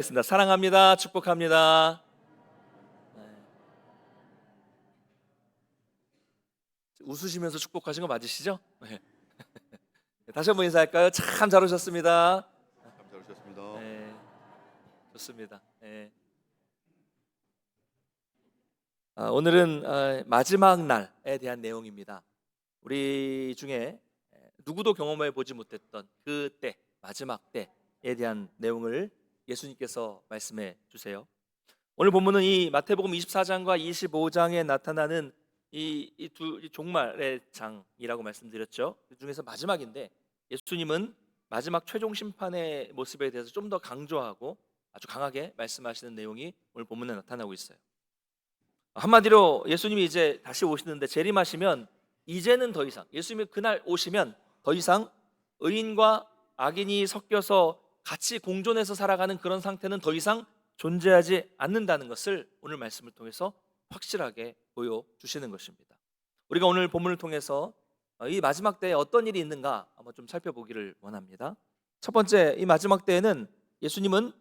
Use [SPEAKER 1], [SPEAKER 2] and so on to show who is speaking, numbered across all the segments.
[SPEAKER 1] 겠습니다. 사랑합니다. 축복합니다. 네. 웃으시면서 축복하신 거 맞으시죠? 네. 다시 한번 인사할까요? 참 잘 오셨습니다.
[SPEAKER 2] 잘 오셨습니다.
[SPEAKER 1] 네, 좋습니다. 네. 오늘은 마지막 날에 대한 내용입니다. 우리 중에 누구도 경험해 보지 못했던 그때, 마지막 때에 대한 내용을 예수님께서 말씀해 주세요. 오늘 본문은 이 마태복음 24장과 25장에 나타나는 이 종말의 장이라고 말씀드렸죠. 그 중에서 마지막인데 예수님은 마지막 최종 심판의 모습에 대해서 좀 더 강조하고 아주 강하게 말씀하시는 내용이 오늘 본문에 나타나고 있어요. 한마디로 예수님이 이제 다시 오시는데 재림하시면 이제는 더 이상, 예수님이 그날 오시면 더 이상 의인과 악인이 섞여서 같이 공존해서 살아가는 그런 상태는 더 이상 존재하지 않는다는 것을 오늘 말씀을 통해서 확실하게 보여주시는 것입니다. 우리가 오늘 본문을 통해서 이 마지막 때에 어떤 일이 있는가 한번 좀 살펴보기를 원합니다. 첫 번째, 이 마지막 때에는 예수님은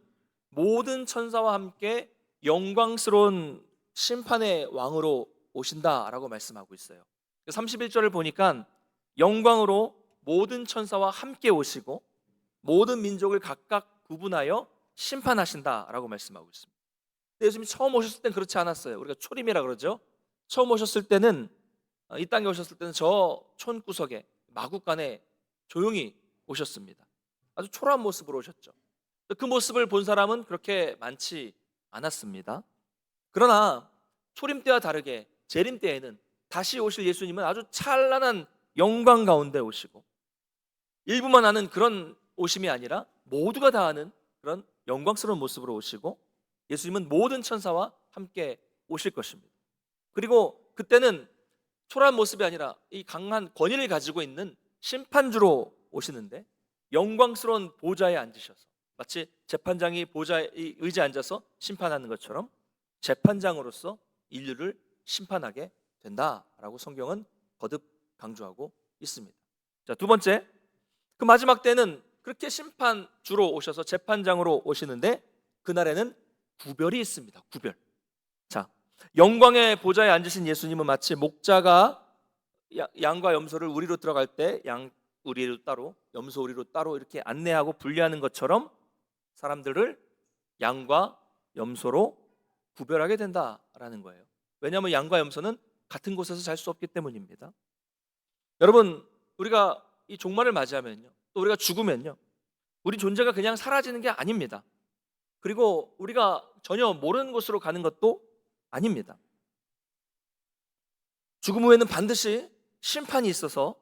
[SPEAKER 1] 모든 천사와 함께 영광스러운 심판의 왕으로 오신다라고 말씀하고 있어요. 31절을 보니까 영광으로 모든 천사와 함께 오시고 모든 민족을 각각 구분하여 심판하신다라고 말씀하고 있습니다. 근데 예수님이 처음 오셨을 땐 그렇지 않았어요. 우리가 초림이라 그러죠. 처음 오셨을 때는 이 땅에 오셨을 때는 저 촌구석에 마구간에 조용히 오셨습니다. 아주 초라한 모습으로 오셨죠. 그 모습을 본 사람은 그렇게 많지 않았습니다. 그러나 초림 때와 다르게 재림 때에는 다시 오실 예수님은 아주 찬란한 영광 가운데 오시고 일부만 아는 그런 오심이 아니라 모두가 다 아는 그런 영광스러운 모습으로 오시고 예수님은 모든 천사와 함께 오실 것입니다. 그리고 그때는 초라한 모습이 아니라 이 강한 권위를 가지고 있는 심판주로 오시는데 영광스러운 보좌에 앉으셔서 마치 재판장이 보좌에 의자에 앉아서 심판하는 것처럼 재판장으로서 인류를 심판하게 된다라고 성경은 거듭 강조하고 있습니다. 자, 두 번째, 그 마지막 때는 그렇게 심판주로 오셔서 재판장으로 오시는데 그날에는 구별이 있습니다. 구별. 자, 영광의 보좌에 앉으신 예수님은 마치 목자가 양과 염소를 우리로 들어갈 때 양 우리로 따로, 염소 우리로 따로 이렇게 안내하고 분리하는 것처럼 사람들을 양과 염소로 구별하게 된다라는 거예요. 왜냐하면 양과 염소는 같은 곳에서 잘 수 없기 때문입니다. 여러분, 우리가 이 종말을 맞이하면요, 또 우리가 죽으면요, 우리 존재가 그냥 사라지는 게 아닙니다. 그리고 우리가 전혀 모르는 곳으로 가는 것도 아닙니다. 죽음 후에는 반드시 심판이 있어서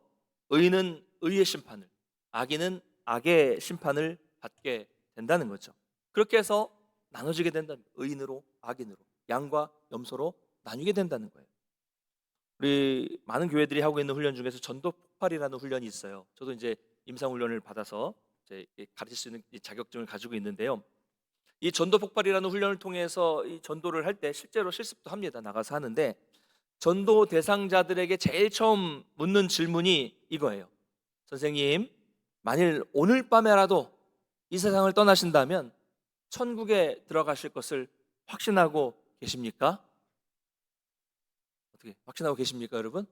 [SPEAKER 1] 의인은 의의 심판을, 악인은 악의 심판을 받게 된다는 거죠. 그렇게 해서 나눠지게 된다는 거예요. 의인으로 악인으로, 양과 염소로 나뉘게 된다는 거예요. 우리 많은 교회들이 하고 있는 훈련 중에서 전도 폭발이라는 훈련이 있어요. 저도 이제 임상 훈련을 받아서 이제 가르칠 수 있는 자격증을 가지고 있는데요. 이 전도 폭발이라는 훈련을 통해서 이 전도를 할 때 실제로 실습도 합니다. 나가서 하는데 전도 대상자들에게 제일 처음 묻는 질문이 이거예요. 선생님, 만일 오늘 밤에라도 이 세상을 떠나신다면 천국에 들어가실 것을 확신하고 계십니까? 어떻게 확신하고 계십니까, 여러분?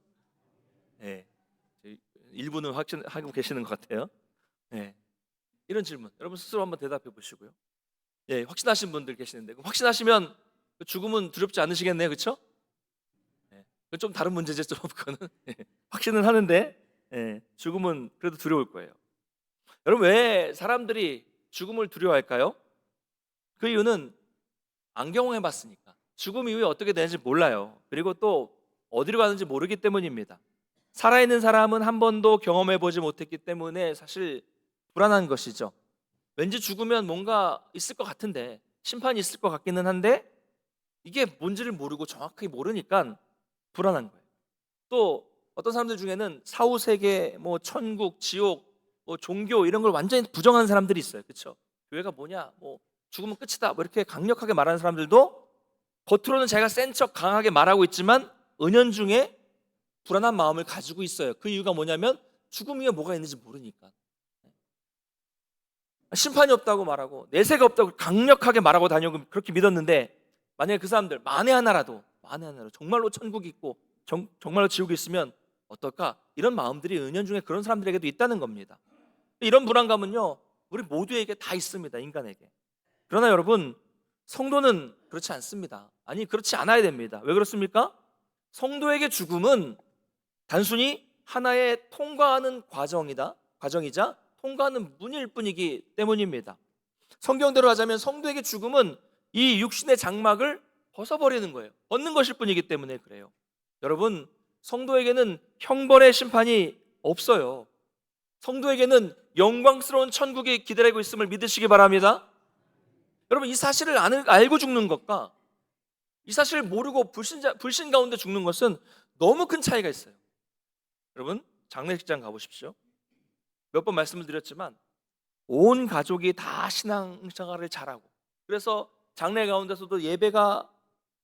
[SPEAKER 1] 네, 일부는 확신하고 계시는 것 같아요. 네, 이런 질문 여러분 스스로 한번 대답해 보시고요. 예, 확신하신 분들 계시는데 확신하시면 죽음은 두렵지 않으시겠네요, 그렇죠? 예, 좀 다른 문제죠, 좀 그거는. 예, 확신은 하는데 죽음은 그래도 두려울 거예요. 여러분, 왜 사람들이 죽음을 두려워할까요? 그 이유는 안 경험해봤으니까. 죽음 이후에 어떻게 되는지 몰라요. 그리고 또 어디로 가는지 모르기 때문입니다. 살아있는 사람은 한 번도 경험해보지 못했기 때문에 사실 불안한 것이죠. 왠지 죽으면 뭔가 있을 것 같은데, 심판이 있을 것 같기는 한데 이게 뭔지를 모르고 정확하게 모르니까 불안한 거예요. 또 어떤 사람들 중에는 사후세계, 뭐 천국, 지옥, 뭐 종교 이런 걸 완전히 부정하는 사람들이 있어요. 그렇죠? 교회가 뭐냐, 뭐 죽으면 끝이다, 뭐 이렇게 강력하게 말하는 사람들도 겉으로는 자기가 센 척 강하게 말하고 있지만 은연중에 불안한 마음을 가지고 있어요. 그 이유가 뭐냐면 죽음 위에 뭐가 있는지 모르니까. 심판이 없다고 말하고 내세가 없다고 강력하게 말하고 다니고 그렇게 믿었는데, 만약에 그 사람들 만에 하나라도 정말로 천국이 있고 정말로 지옥이 있으면 어떨까? 이런 마음들이 은연중에 그런 사람들에게도 있다는 겁니다. 이런 불안감은요, 우리 모두에게 다 있습니다. 인간에게. 그러나 여러분, 성도는 그렇지 않습니다. 아니, 그렇지 않아야 됩니다. 왜 그렇습니까? 성도에게 죽음은 단순히 하나의 통과하는 과정이자 통과하는 문일 뿐이기 때문입니다. 성경대로 하자면 성도에게 죽음은 이 육신의 장막을 벗어버리는 거예요. 벗는 것일 뿐이기 때문에 그래요. 여러분, 성도에게는 형벌의 심판이 없어요. 성도에게는 영광스러운 천국이 기다리고 있음을 믿으시기 바랍니다. 여러분, 이 사실을 알고 죽는 것과 이 사실을 모르고 불신 가운데 죽는 것은 너무 큰 차이가 있어요. 여러분, 장례식장 가보십시오. 몇 번 말씀을 드렸지만 온 가족이 다 신앙생활을 잘하고, 그래서 장례 가운데서도 예배가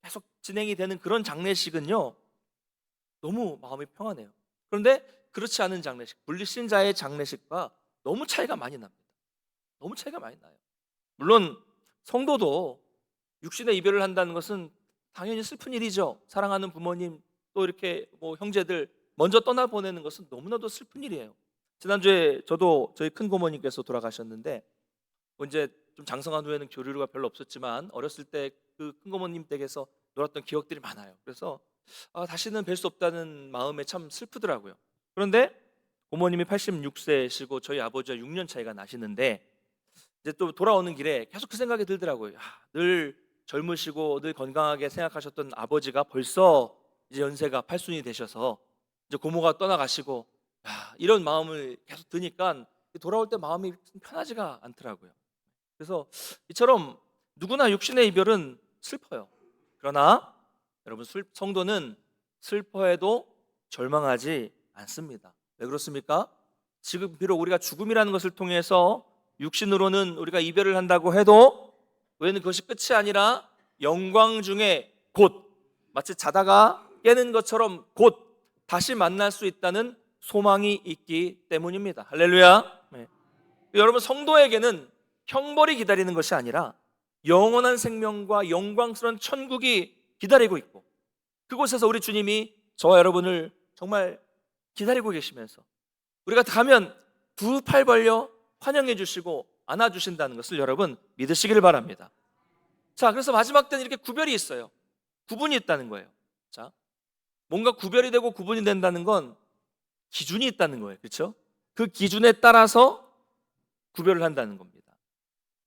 [SPEAKER 1] 계속 진행이 되는 그런 장례식은요, 너무 마음이 평안해요. 그런데 그렇지 않은 장례식, 불신자의 장례식과 너무 차이가 많이 납니다. 너무 차이가 많이 나요. 물론 성도도 육신의 이별을 한다는 것은 당연히 슬픈 일이죠. 사랑하는 부모님, 또 이렇게 형제들 먼저 떠나보내는 것은 너무나도 슬픈 일이에요. 지난주에 저도 저희 큰 고모님께서 돌아가셨는데, 이제 좀 장성한 후에는 교류가 별로 없었지만 어렸을 때 그 큰 고모님 댁에서 놀았던 기억들이 많아요. 그래서 다시는 뵐 수 없다는 마음에 참 슬프더라고요. 그런데 고모님이 86세시고 저희 아버지와 6년 차이가 나시는데, 이제 또 돌아오는 길에 계속 그 생각이 들더라고요. 늘 젊으시고 늘 건강하게 생각하셨던 아버지가 벌써 이제 연세가 8순이 되셔서 이제 고모가 떠나가시고, 이런 마음을 계속 드니까 돌아올 때 마음이 편하지가 않더라고요. 그래서 이처럼 누구나 육신의 이별은 슬퍼요. 그러나 여러분, 성도는 슬퍼해도 절망하지 않습니다. 왜 그렇습니까? 지금 비록 우리가 죽음이라는 것을 통해서 육신으로는 우리가 이별을 한다고 해도, 우리는 그것이 끝이 아니라 영광 중에 곧, 마치 자다가 깨는 것처럼 곧 다시 만날 수 있다는 소망이 있기 때문입니다. 할렐루야. 네. 여러분, 성도에게는 형벌이 기다리는 것이 아니라 영원한 생명과 영광스러운 천국이 기다리고 있고, 그곳에서 우리 주님이 저와 여러분을 정말 기다리고 계시면서 우리가 가면 두 팔 벌려 환영해 주시고 안아주신다는 것을 여러분 믿으시기를 바랍니다. 자, 그래서 마지막 때는 이렇게 구별이 있어요. 구분이 있다는 거예요. 자, 뭔가 구별이 되고 구분이 된다는 건 기준이 있다는 거예요. 그렇죠? 그 기준에 따라서 구별을 한다는 겁니다.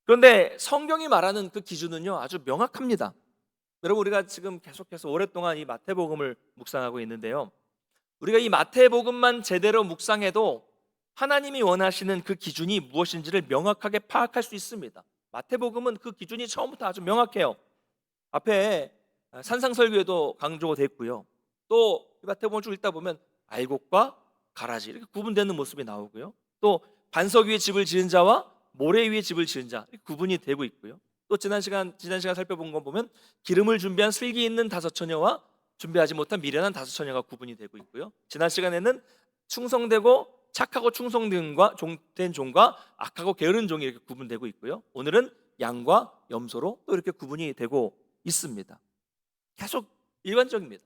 [SPEAKER 1] 그런데 성경이 말하는 그 기준은요, 아주 명확합니다. 여러분, 우리가 지금 계속해서 오랫동안 이 마태복음을 묵상하고 있는데요, 우리가 이 마태복음만 제대로 묵상해도 하나님이 원하시는 그 기준이 무엇인지를 명확하게 파악할 수 있습니다. 마태복음은 그 기준이 처음부터 아주 명확해요. 앞에 산상설교에도 강조됐고요. 또 마태복음을 쭉 읽다 보면 알곡과 가라지 이렇게 구분되는 모습이 나오고요. 또 반석 위에 집을 지은 자와 모래 위에 집을 지은 자 이렇게 구분이 되고 있고요. 또 지난 시간 살펴본 거 보면 기름을 준비한 슬기 있는 5처녀와 준비하지 못한 미련한 5처녀가 구분이 되고 있고요. 지난 시간에는 충성되고 착하고 충성된 종과 악하고 게으른 종이 이렇게 구분되고 있고요. 오늘은 양과 염소로 또 이렇게 구분이 되고 있습니다. 계속 일반적입니다.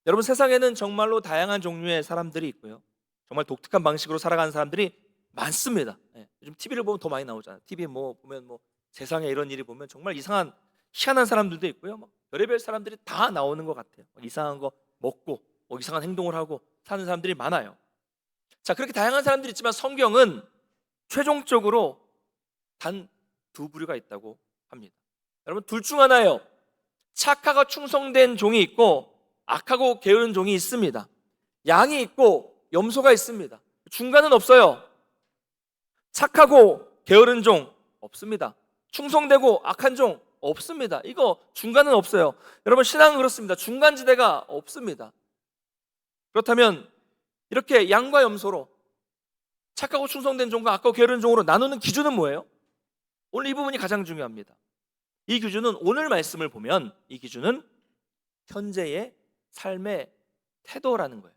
[SPEAKER 1] 여러분, 세상에는 정말로 다양한 종류의 사람들이 있고요, 정말 독특한 방식으로 살아가는 사람들이 많습니다. 요즘 TV를 보면 더 많이 나오잖아요. TV에 보면 세상에 이런 일이 보면 정말 이상한 희한한 사람들도 있고요, 별의별 사람들이 다 나오는 것 같아요. 이상한 거 먹고 이상한 행동을 하고 사는 사람들이 많아요. 자, 그렇게 다양한 사람들이 있지만 성경은 최종적으로 단 두 부류가 있다고 합니다. 여러분, 둘 중 하나예요. 착하고 충성된 종이 있고 악하고 게으른 종이 있습니다. 양이 있고 염소가 있습니다. 중간은 없어요. 착하고 게으른 종 없습니다. 충성되고 악한 종 없습니다. 이거 중간은 없어요. 여러분, 신앙은 그렇습니다. 중간지대가 없습니다. 그렇다면 이렇게 양과 염소로, 착하고 충성된 종과 악하고 게으른 종으로 나누는 기준은 뭐예요? 오늘 이 부분이 가장 중요합니다. 이 기준은, 오늘 말씀을 보면 이 기준은 현재의 삶의 태도라는 거예요.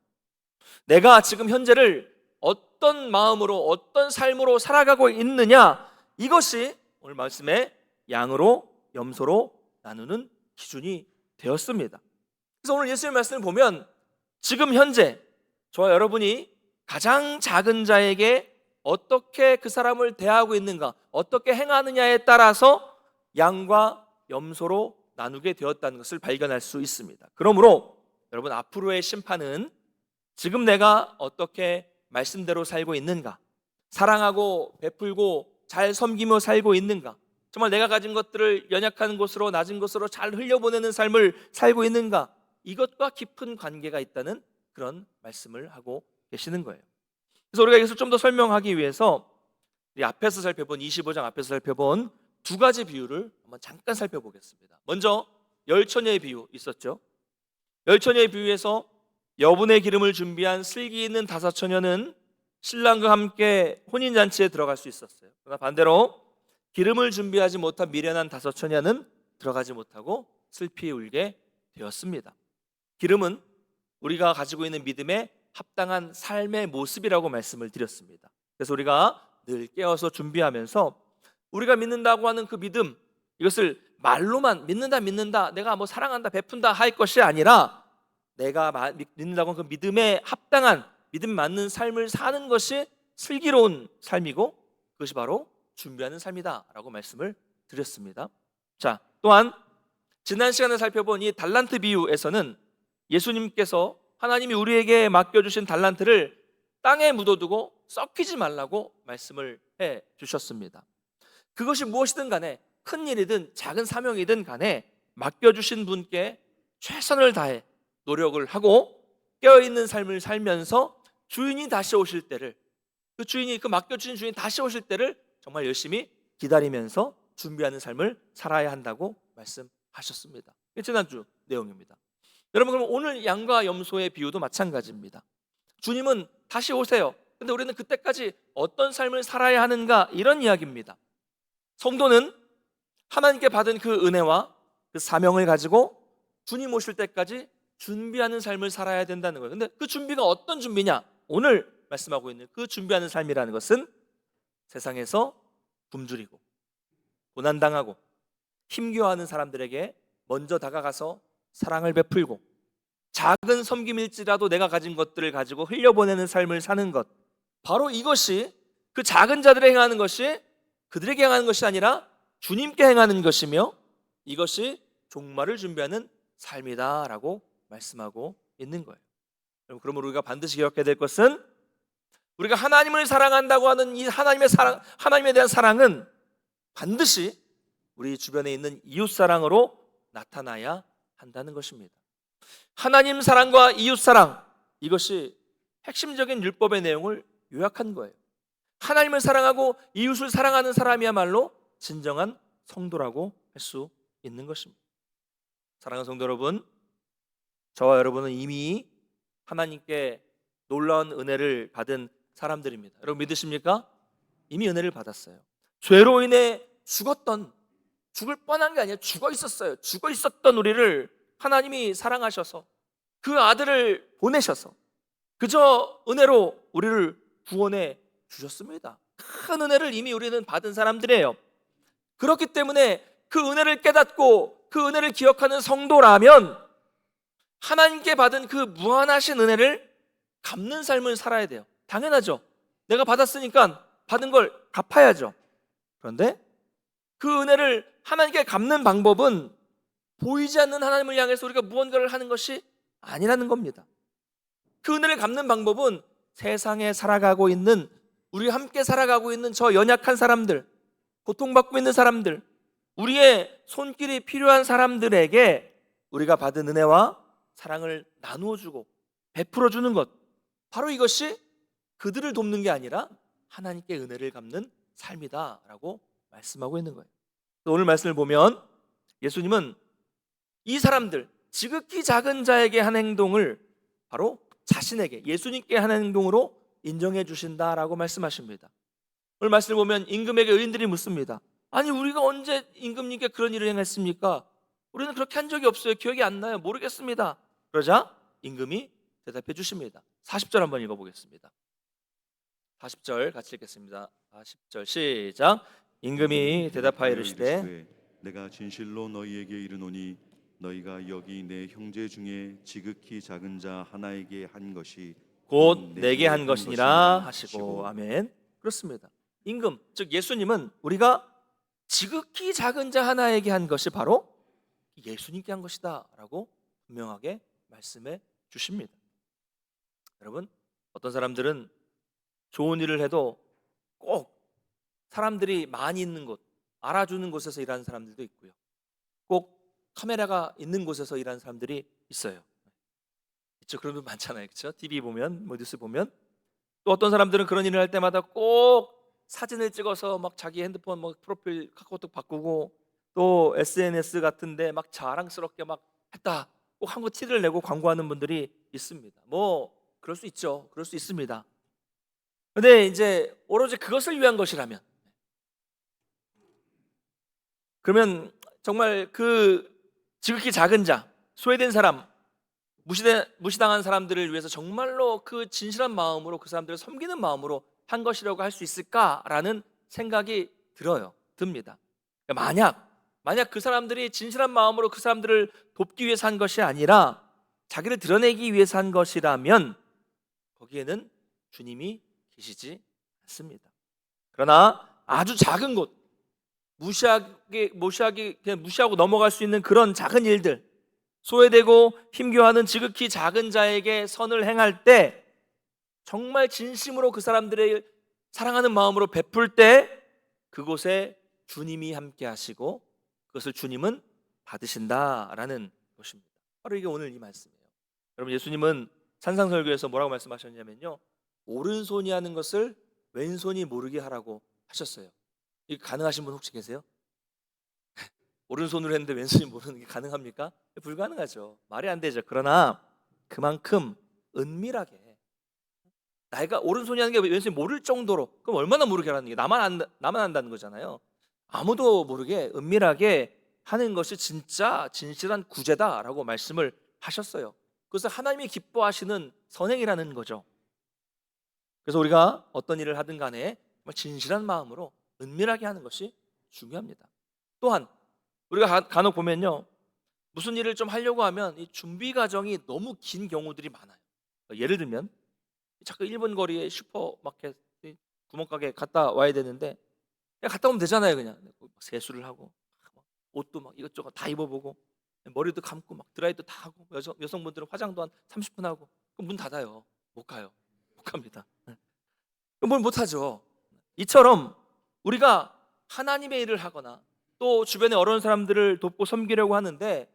[SPEAKER 1] 내가 지금 현재를 어떤 마음으로 어떤 삶으로 살아가고 있느냐, 이것이 오늘 말씀에 양으로 염소로 나누는 기준이 되었습니다. 그래서 오늘 예수님의 말씀을 보면 지금 현재 저와 여러분이 가장 작은 자에게 어떻게 그 사람을 대하고 있는가, 어떻게 행하느냐에 따라서 양과 염소로 나누게 되었다는 것을 발견할 수 있습니다. 그러므로 여러분, 앞으로의 심판은 지금 내가 어떻게 말씀대로 살고 있는가, 사랑하고 베풀고 잘 섬기며 살고 있는가, 정말 내가 가진 것들을 연약한 곳으로 낮은 곳으로 잘 흘려보내는 삶을 살고 있는가, 이것과 깊은 관계가 있다는 그런 말씀을 하고 계시는 거예요. 그래서 우리가 이것을 좀 더 설명하기 위해서 이 앞에서 살펴본 25장 앞에서 살펴본 두 가지 비유를 한번 잠깐 살펴보겠습니다. 먼저 열처녀의 비유 있었죠. 열처녀의 비유에서 여분의 기름을 준비한 슬기 있는 다섯 처녀는 신랑과 함께 혼인잔치에 들어갈 수 있었어요. 그러나 반대로 기름을 준비하지 못한 미련한 다섯 처녀는 들어가지 못하고 슬피 울게 되었습니다. 기름은 우리가 가지고 있는 믿음에 합당한 삶의 모습이라고 말씀을 드렸습니다. 그래서 우리가 늘 깨어서 준비하면서 우리가 믿는다고 하는 그 믿음, 이것을 말로만 믿는다 내가 뭐 사랑한다 베푼다 할 것이 아니라 내가 믿는다고 하는 그 믿음에 합당한 믿음 맞는 삶을 사는 것이 슬기로운 삶이고 그것이 바로 준비하는 삶이다 라고 말씀을 드렸습니다. 자, 또한 지난 시간에 살펴본 이 달란트 비유에서는 예수님께서 하나님이 우리에게 맡겨주신 달란트를 땅에 묻어두고 썩히지 말라고 말씀을 해 주셨습니다. 그것이 무엇이든 간에 큰 일이든 작은 사명이든 간에 맡겨주신 분께 최선을 다해 노력을 하고 깨어있는 삶을 살면서 주인이 다시 오실 때를, 그 주인이, 그 맡겨주신 주인이 다시 오실 때를 정말 열심히 기다리면서 준비하는 삶을 살아야 한다고 말씀하셨습니다. 이게 지난주 내용입니다. 여러분, 그럼 오늘 양과 염소의 비유도 마찬가지입니다. 주님은 다시 오세요. 근데 우리는 그때까지 어떤 삶을 살아야 하는가, 이런 이야기입니다. 성도는 하나님께 받은 그 은혜와 그 사명을 가지고 주님 오실 때까지 준비하는 삶을 살아야 된다는 거예요. 근데 그 준비가 어떤 준비냐? 오늘 말씀하고 있는 그 준비하는 삶이라는 것은 세상에서 굶주리고 고난당하고 힘겨워하는 사람들에게 먼저 다가가서 사랑을 베풀고 작은 섬김일지라도 내가 가진 것들을 가지고 흘려보내는 삶을 사는 것, 바로 이것이 그 작은 자들에 행하는 것이 그들에게 행하는 것이 아니라 주님께 행하는 것이며 이것이 종말을 준비하는 삶이다라고 말씀하고 있는 거예요. 그러므로 우리가 반드시 기억해야 될 것은 우리가 하나님을 사랑한다고 하는 이 하나님의 사랑, 하나님에 대한 사랑은 반드시 우리 주변에 있는 이웃 사랑으로 나타나야 한다는 것입니다. 하나님 사랑과 이웃 사랑, 이것이 핵심적인 율법의 내용을 요약한 거예요. 하나님을 사랑하고 이웃을 사랑하는 사람이야말로 진정한 성도라고 할 수 있는 것입니다. 사랑하는 성도 여러분, 저와 여러분은 이미 하나님께 놀라운 은혜를 받은 사람들입니다. 여러분 믿으십니까? 이미 은혜를 받았어요. 죄로 인해 죽을 뻔한 게 아니라 죽어 있었어요. 죽어 있었던 우리를 하나님이 사랑하셔서 그 아들을 보내셔서 그저 은혜로 우리를 구원해 주셨습니다. 큰 은혜를 이미 우리는 받은 사람들이에요. 그렇기 때문에 그 은혜를 깨닫고 그 은혜를 기억하는 성도라면 하나님께 받은 그 무한하신 은혜를 갚는 삶을 살아야 돼요. 당연하죠. 내가 받았으니까 받은 걸 갚아야죠. 그런데 그 은혜를 하나님께 갚는 방법은 보이지 않는 하나님을 향해서 우리가 무언가를 하는 것이 아니라는 겁니다. 그 은혜를 갚는 방법은 세상에 살아가고 있는, 우리 함께 살아가고 있는 저 연약한 사람들, 고통받고 있는 사람들, 우리의 손길이 필요한 사람들에게 우리가 받은 은혜와 사랑을 나누어 주고 베풀어 주는 것, 바로 이것이 그들을 돕는 게 아니라 하나님께 은혜를 갚는 삶이다라고 말씀하고 있는 거예요. 오늘 말씀을 보면 예수님은 이 사람들, 지극히 작은 자에게 한 행동을 바로 자신에게, 예수님께 한 행동으로 인정해 주신다라고 말씀하십니다. 오늘 말씀을 보면 임금에게 의인들이 묻습니다. 아니, 우리가 언제 임금님께 그런 일을 행했습니까? 우리는 그렇게 한 적이 없어요. 기억이 안 나요. 모르겠습니다. 그러자 임금이 대답해 주십니다. 40절 한번 읽어보겠습니다. 40절 같이 읽겠습니다. 40절 시작. 임금이 대답하여 이르시되
[SPEAKER 2] 내가 진실로 너희에게 이르노니 너희가 여기 내 형제 중에 지극히 작은 자 하나에게 한 것이
[SPEAKER 1] 곧 내게 한 것이니라 하시고. 아멘. 그렇습니다. 임금, 즉 예수님은 우리가 지극히 작은 자 하나에게 한 것이 바로 예수님께 한 것이다 라고 분명하게 말씀해 주십니다. 여러분, 어떤 사람들은 좋은 일을 해도 꼭 사람들이 많이 있는 곳, 알아주는 곳에서 일하는 사람들도 있고요, 꼭 카메라가 있는 곳에서 일하는 사람들이 있어요. 그렇죠? 그런 분 많잖아요. 그렇죠? TV 보면, 뭐 뉴스 보면. 또 어떤 사람들은 그런 일을 할 때마다 꼭 사진을 찍어서 막 자기 핸드폰 뭐 프로필 카카오톡 바꾸고, 또 SNS 같은데 막 자랑스럽게 막 했다, 꼭 한 거 티를 내고 광고하는 분들이 있습니다. 뭐 그럴 수 있죠. 그럴 수 있습니다. 근데 이제 오로지 그것을 위한 것이라면, 그러면 정말 그 지극히 작은 자, 소외된 사람, 무시당한 사람들을 위해서 정말로 그 진실한 마음으로 그 사람들을 섬기는 마음으로 한 것이라고 할 수 있을까라는 생각이 듭니다. 만약 그 사람들이 진실한 마음으로 그 사람들을 돕기 위해서 한 것이 아니라 자기를 드러내기 위해서 한 것이라면 거기에는 주님이 계시지 않습니다. 그러나 아주 작은 것, 그냥 무시하고 넘어갈 수 있는 그런 작은 일들, 소외되고 힘겨워하는 지극히 작은 자에게 선을 행할 때, 정말 진심으로 그 사람들을 사랑하는 마음으로 베풀 때 그곳에 주님이 함께 하시고 그것을 주님은 받으신다라는 것입니다. 바로 이게 오늘 이 말씀이에요. 여러분, 예수님은 산상설교에서 뭐라고 말씀하셨냐면요, 오른손이 하는 것을 왼손이 모르게 하라고 하셨어요. 이게 가능하신 분 혹시 계세요? 오른손으로 했는데 왼손이 모르는 게 가능합니까? 불가능하죠. 말이 안 되죠. 그러나 그만큼 은밀하게, 내가 오른손이 하는 게 왼손이 모를 정도로, 그럼 얼마나 모르게 하라는 게, 나만 한다는 거잖아요. 아무도 모르게 은밀하게 하는 것이 진짜 진실한 구제다라고 말씀을 하셨어요. 그래서 하나님이 기뻐하시는 선행이라는 거죠. 그래서 우리가 어떤 일을 하든 간에 진실한 마음으로 은밀하게 하는 것이 중요합니다. 또한 우리가 간혹 보면요, 무슨 일을 좀 하려고 하면 이 준비 과정이 너무 긴 경우들이 많아요. 예를 들면 자꾸 1분 거리에 슈퍼마켓, 구멍가게 갔다 와야 되는데 그냥 갔다 오면 되잖아요. 그냥 세수를 하고 옷도 막 이것저것 다 입어보고 머리도 감고 막 드라이도 다 하고, 여성분들은 화장도 한 30분 하고, 그럼 문 닫아요. 못 가요. 못 갑니다. 뭘 못하죠. 이처럼 우리가 하나님의 일을 하거나 또 주변에 어려운 사람들을 돕고 섬기려고 하는데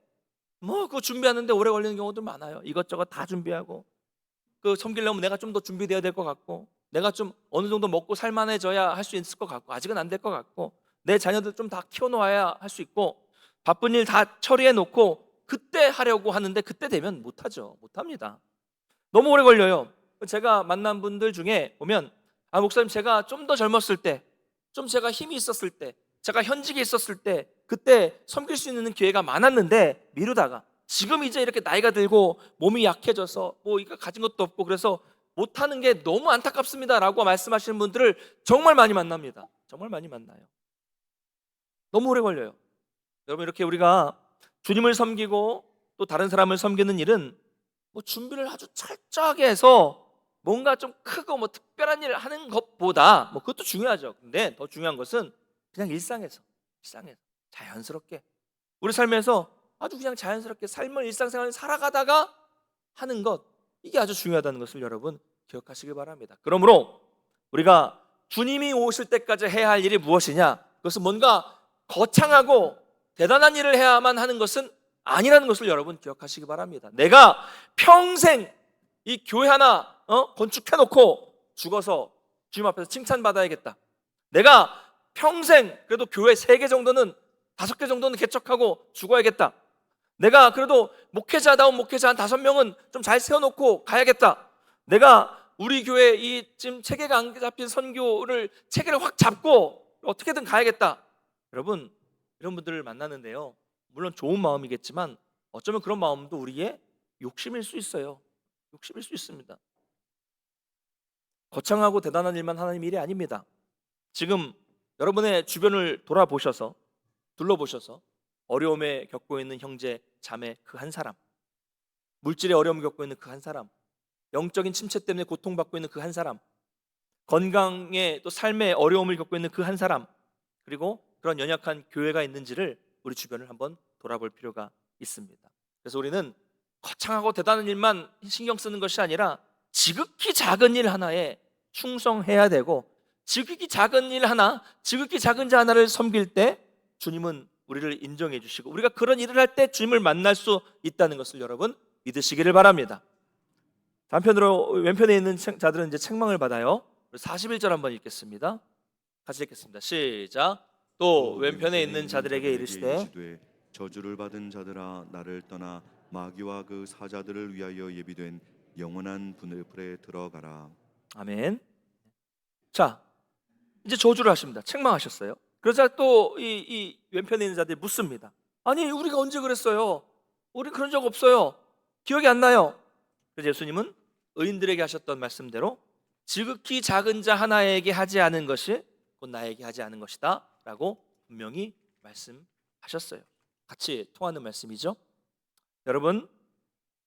[SPEAKER 1] 뭐 그거 준비하는데 오래 걸리는 경우도 많아요. 이것저것 다 준비하고, 그 섬기려면 내가 좀 더 준비되어야 될 것 같고, 내가 좀 어느 정도 먹고 살만해져야 할 수 있을 것 같고, 아직은 안 될 것 같고, 내 자녀들 좀 다 키워놓아야 할 수 있고, 바쁜 일 다 처리해 놓고 그때 하려고 하는데 그때 되면 못하죠. 못합니다. 너무 오래 걸려요. 제가 만난 분들 중에 보면, 목사님, 제가 좀 더 젊었을 때, 좀 제가 힘이 있었을 때, 제가 현직에 있었을 때, 그때 섬길 수 있는 기회가 많았는데 미루다가 지금 이제 이렇게 나이가 들고 몸이 약해져서 뭐 이거 가진 것도 없고 그래서 못하는 게 너무 안타깝습니다 라고 말씀하시는 분들을 정말 많이 만납니다. 정말 많이 만나요. 너무 오래 걸려요. 여러분, 이렇게 우리가 주님을 섬기고 또 다른 사람을 섬기는 일은 뭐 준비를 아주 철저하게 해서 뭔가 좀 크고 뭐 특별한 일을 하는 것보다, 뭐 그것도 중요하죠. 근데 더 중요한 것은 그냥 일상에서 자연스럽게 우리 삶에서 아주 그냥 자연스럽게 삶을, 일상생활을 살아가다가 하는 것, 이게 아주 중요하다는 것을 여러분 기억하시길 바랍니다. 그러므로 우리가 주님이 오실 때까지 해야 할 일이 무엇이냐, 그것은 뭔가 거창하고 대단한 일을 해야만 하는 것은 아니라는 것을 여러분 기억하시기 바랍니다. 내가 평생 이 교회 하나 건축해놓고 죽어서 주님 앞에서 칭찬받아야겠다, 내가 평생 그래도 교회 3개 정도는, 5개 정도는 개척하고 죽어야겠다, 내가 그래도 목회자다운 목회자 한 5명은 좀 잘 세워놓고 가야겠다, 내가 우리 교회 이 지금 체계가 안 잡힌 선교를 체계를 확 잡고 어떻게든 가야겠다. 여러분, 이런 분들을 만나는데요, 물론 좋은 마음이겠지만 어쩌면 그런 마음도 우리의 욕심일 수 있어요. 욕심일 수 있습니다. 거창하고 대단한 일만 하나님 일이 아닙니다. 지금 여러분의 주변을 돌아보셔서 둘러보셔서 어려움에 겪고 있는 형제, 자매 그 한 사람, 물질의 어려움을 겪고 있는 그 한 사람, 영적인 침체 때문에 고통받고 있는 그 한 사람, 건강에 또 삶의 어려움을 겪고 있는 그 한 사람, 그리고 그런 연약한 교회가 있는지를 우리 주변을 한번 돌아볼 필요가 있습니다. 그래서 우리는 거창하고 대단한 일만 신경 쓰는 것이 아니라 지극히 작은 일 하나에 충성해야 되고, 지극히 작은 일 하나, 지극히 작은 자 하나를 섬길 때 주님은 우리를 인정해 주시고, 우리가 그런 일을 할 때 주님을 만날 수 있다는 것을 여러분 믿으시기를 바랍니다. 한편으로 왼편에 있는 자들은 이제 책망을 받아요. 41절 한번 읽겠습니다. 같이 읽겠습니다. 시작. 또 왼편에 있는 자들에게 이르시되
[SPEAKER 2] 저주를 받은 자들아, 나를 떠나 마귀와 그 사자들을 위하여 예비된 영원한 불에 들어가라.
[SPEAKER 1] 아멘. 자, 이제 저주를 하십니다. 책망하셨어요. 그러자 또 이 왼편에 있는 자들이 묻습니다. 아니, 우리가 언제 그랬어요? 우리 그런 적 없어요. 기억이 안 나요. 그래서 예수님은 의인들에게 하셨던 말씀대로 지극히 작은 자 하나에게 하지 않은 것이 곧 나에게 하지 않은 것이다 라고 분명히 말씀하셨어요. 같이 통하는 말씀이죠. 여러분,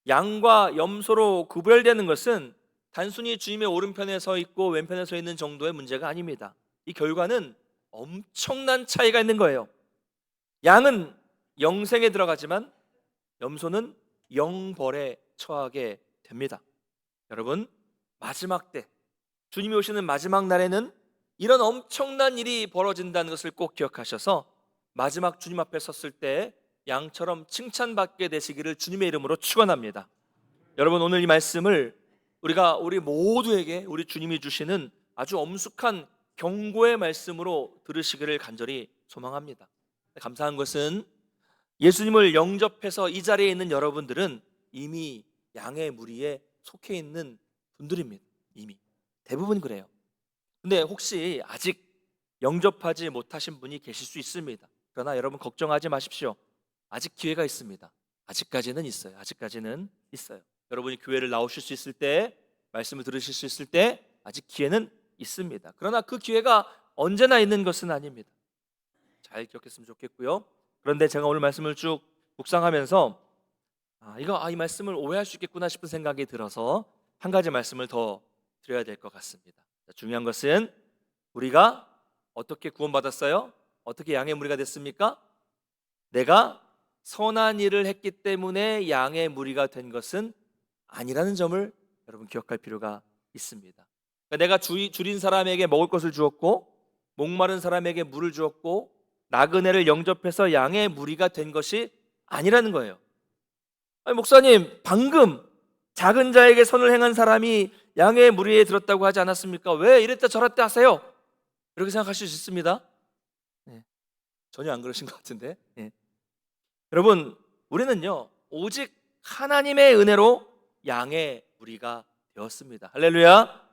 [SPEAKER 1] 양과 염소로 구별되는 것은 단순히 주님의 오른편에 서 있고 왼편에 서 있는 정도의 문제가 아닙니다. 이 결과는 엄청난 차이가 있는 거예요. 양은 영생에 들어가지만 염소는 영벌에 처하게 됩니다. 여러분, 마지막 때, 주님이 오시는 마지막 날에는 이런 엄청난 일이 벌어진다는 것을 꼭 기억하셔서 마지막 주님 앞에 섰을 때 양처럼 칭찬받게 되시기를 주님의 이름으로 축원합니다. 여러분, 오늘 이 말씀을 우리 모두에게 우리 주님이 주시는 아주 엄숙한 경고의 말씀으로 들으시기를 간절히 소망합니다. 감사한 것은 예수님을 영접해서 이 자리에 있는 여러분들은 이미 양의 무리에 속해 있는 분들입니다. 이미 대부분 그래요. 근데 혹시 아직 영접하지 못하신 분이 계실 수 있습니다. 그러나 여러분 걱정하지 마십시오. 아직 기회가 있습니다. 아직까지는 있어요. 아직까지는 있어요. 여러분이 교회를 나오실 수 있을 때, 말씀을 들으실 수 있을 때 아직 기회는 있습니다. 그러나 그 기회가 언제나 있는 것은 아닙니다. 잘 기억했으면 좋겠고요. 그런데 제가 오늘 말씀을 쭉 묵상하면서 이 말씀을 오해할 수 있겠구나 싶은 생각이 들어서 한 가지 말씀을 더 드려야 될 것 같습니다. 중요한 것은 우리가 어떻게 구원받았어요? 어떻게 양의 무리가 됐습니까? 내가 선한 일을 했기 때문에 양의 무리가 된 것은 아니라는 점을 여러분 기억할 필요가 있습니다. 그러니까 내가 줄인 사람에게 먹을 것을 주었고, 목마른 사람에게 물을 주었고, 나그네를 영접해서 양의 무리가 된 것이 아니라는 거예요. 아니, 목사님, 방금 작은 자에게 선을 행한 사람이 양의 무리에 들었다고 하지 않았습니까? 왜 이랬다 저랬다 하세요? 이렇게 생각하실 수 있습니다. 전혀 안 그러신 것 같은데. 여러분, 우리는요 오직 하나님의 은혜로 양의 무리가 되었습니다. 할렐루야.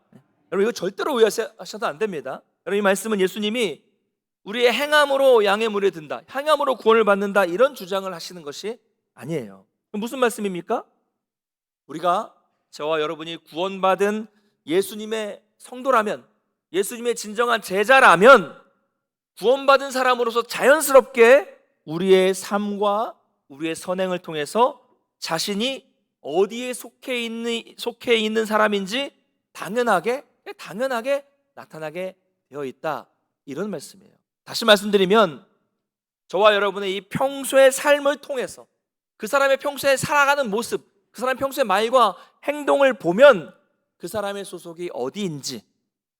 [SPEAKER 1] 여러분, 이거 절대로 오해하셔도 안 됩니다. 여러분, 이 말씀은 예수님이 우리의 행함으로 양의 무리에 든다, 행함으로 구원을 받는다, 이런 주장을 하시는 것이 아니에요. 그럼 무슨 말씀입니까? 우리가, 저와 여러분이 구원받은 예수님의 성도라면, 예수님의 진정한 제자라면 구원받은 사람으로서 자연스럽게 우리의 삶과 우리의 선행을 통해서 자신이 어디에 속해 있는 사람인지 당연하게 나타나게 되어 있다, 이런 말씀이에요. 다시 말씀드리면, 저와 여러분의 이 평소의 삶을 통해서 그 사람의 평소에 살아가는 모습, 그 사람의 평소의 말과 행동을 보면 그 사람의 소속이 어디인지,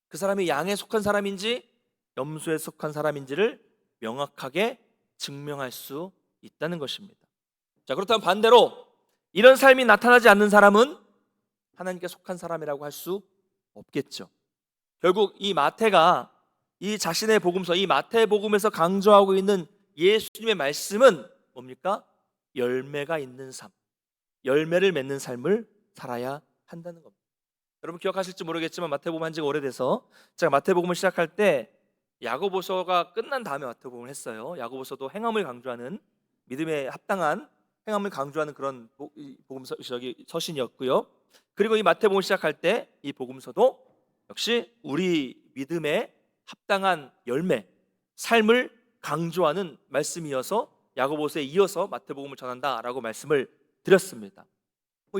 [SPEAKER 1] 그 사람이 양에 속한 사람인지 염소에 속한 사람인지를 명확하게 증명할 수 있다는 것입니다. 자, 그렇다면 반대로 이런 삶이 나타나지 않는 사람은 하나님께 속한 사람이라고 할 수 없겠죠. 결국 이 마태가 이 자신의 복음서, 이 마태복음에서 강조하고 있는 예수님의 말씀은 뭡니까? 열매가 있는 삶, 열매를 맺는 삶을 살아야 한다는 겁니다. 여러분 기억하실지 모르겠지만 마태복음 한 지가 오래돼서 제가 마태복음을 시작할 때 야고보서가 끝난 다음에 마태복음을 했어요. 야고보서도 행함을 강조하는, 믿음에 합당한 행함을 강조하는 그런 복음서 서신이었고요. 그리고 이 마태복음을 시작할 때 이 복음서도 역시 우리 믿음에 합당한 열매, 삶을 강조하는 말씀이어서 야고보서에 이어서 마태복음을 전한다라고 말씀을 드렸습니다.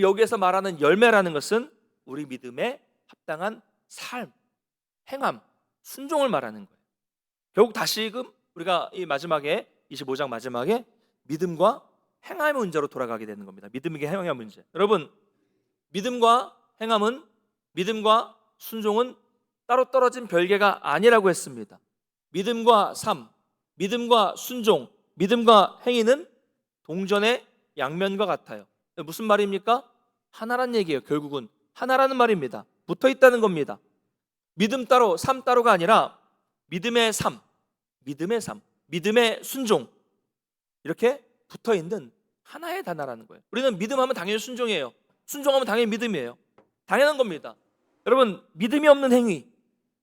[SPEAKER 1] 여기에서 말하는 열매라는 것은 우리 믿음에 합당한 삶, 행함, 순종을 말하는 거예요. 결국 다시금 우리가 이 마지막에 25장 마지막에 믿음과 행함의 문제로 돌아가게 되는 겁니다. 믿음과 행함의 문제. 여러분, 믿음과 행함은, 믿음과 순종은 따로 떨어진 별개가 아니라고 했습니다. 믿음과 삶, 믿음과 순종, 믿음과 행위는 동전의 양면과 같아요. 무슨 말입니까? 하나란 얘기예요. 결국은 하나라는 말입니다. 붙어 있다는 겁니다. 믿음 따로 삶 따로가 아니라 믿음의 삶, 믿음의 순종, 이렇게 붙어 있는 하나의 단어라는 거예요. 우리는 믿음하면 당연히 순종이에요. 순종하면 당연히 믿음이에요. 당연한 겁니다. 여러분, 믿음이 없는 행위,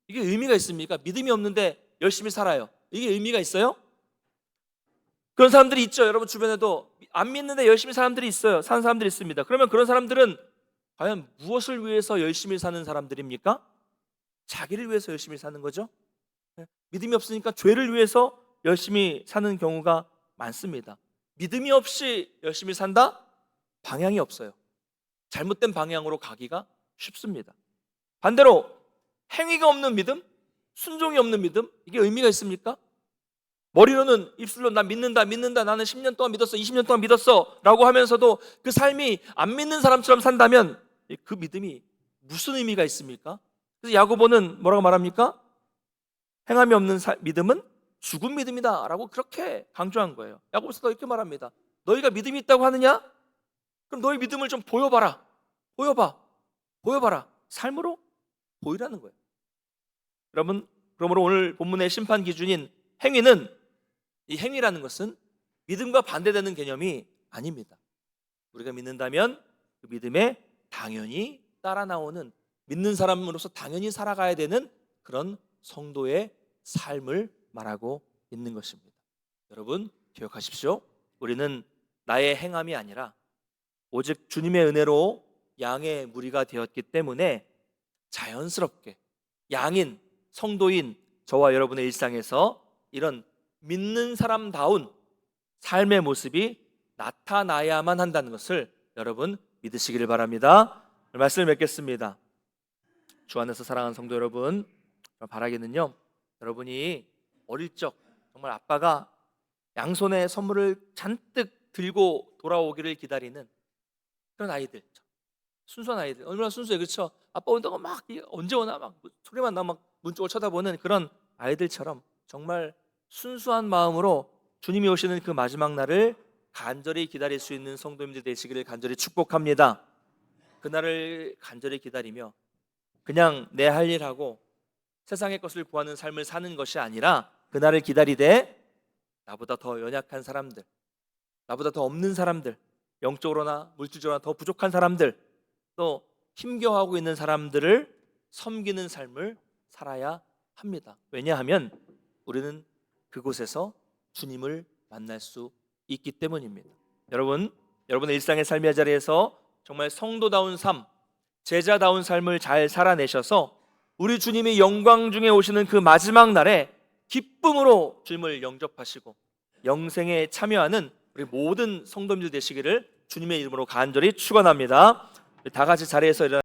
[SPEAKER 1] 이게 의미가 있습니까? 믿음이 없는데 열심히 살아요. 이게 의미가 있어요? 그런 사람들이 있죠. 여러분 주변에도 안 믿는데 열심히 사람들이 있어요. 사는 사람들이 있습니다. 그러면 그런 사람들은 과연 무엇을 위해서 열심히 사는 사람들입니까? 자기를 위해서 열심히 사는 거죠. 믿음이 없으니까 죄를 위해서 열심히 사는 경우가 많습니다. 믿음이 없이 열심히 산다? 방향이 없어요. 잘못된 방향으로 가기가 쉽습니다. 반대로 행위가 없는 믿음, 순종이 없는 믿음, 이게 의미가 있습니까? 머리로는, 입술로 나 믿는다, 나는 10년 동안 믿었어, 20년 동안 믿었어 라고 하면서도 그 삶이 안 믿는 사람처럼 산다면 그 믿음이 무슨 의미가 있습니까? 그래서 야고보는 뭐라고 말합니까? 행함이 없는 믿음은 죽은 믿음이다 라고 그렇게 강조한 거예요. 야고보서도 이렇게 말합니다. 너희가 믿음이 있다고 하느냐? 그럼 너희 믿음을 좀 보여봐라. 보여봐라. 삶으로 보이라는 거예요. 여러분, 그러므로 오늘 본문의 심판 기준인 행위는, 이 행위라는 것은 믿음과 반대되는 개념이 아닙니다. 우리가 믿는다면 그 믿음에 당연히 따라 나오는, 믿는 사람으로서 당연히 살아가야 되는 그런 성도의 삶을 말하고 있는 것입니다. 여러분 기억하십시오. 우리는 나의 행함이 아니라 오직 주님의 은혜로 양의 무리가 되었기 때문에 자연스럽게 양인, 성도인 저와 여러분의 일상에서 이런 믿는 사람다운 삶의 모습이 나타나야만 한다는 것을 여러분 믿으시기를 바랍니다. 말씀을 맺겠습니다. 주 안에서 사랑하는 성도 여러분, 바라기는요, 여러분이 어릴 적 정말 아빠가 양손에 선물을 잔뜩 들고 돌아오기를 기다리는 그런 아이들, 순수한 아이들, 얼마나 순수해, 그렇죠? 아빠 온다고 막 언제 오나 막 소리만 나면 막 문 쪽을 쳐다보는 그런 아이들처럼 정말 순수한 마음으로 주님이 오시는 그 마지막 날을 간절히 기다릴 수 있는 성도님들 되시기를 간절히 축복합니다. 그날을 간절히 기다리며 그냥 내 할 일하고 세상의 것을 구하는 삶을 사는 것이 아니라 그날을 기다리되 나보다 더 연약한 사람들, 나보다 더 없는 사람들, 영적으로나 물질적으로나 더 부족한 사람들, 또 힘겨워하고 있는 사람들을 섬기는 삶을 살아야 합니다. 왜냐하면 우리는 그곳에서 주님을 만날 수 있기 때문입니다. 여러분, 여러분의 일상의 삶의 자리에서 정말 성도다운 삶, 제자다운 삶을 잘 살아내셔서 우리 주님이 영광 중에 오시는 그 마지막 날에 기쁨으로 주님을 영접하시고 영생에 참여하는 우리 모든 성도님들 되시기를 주님의 이름으로 간절히 축원합니다. 다 같이 자리에서 일어나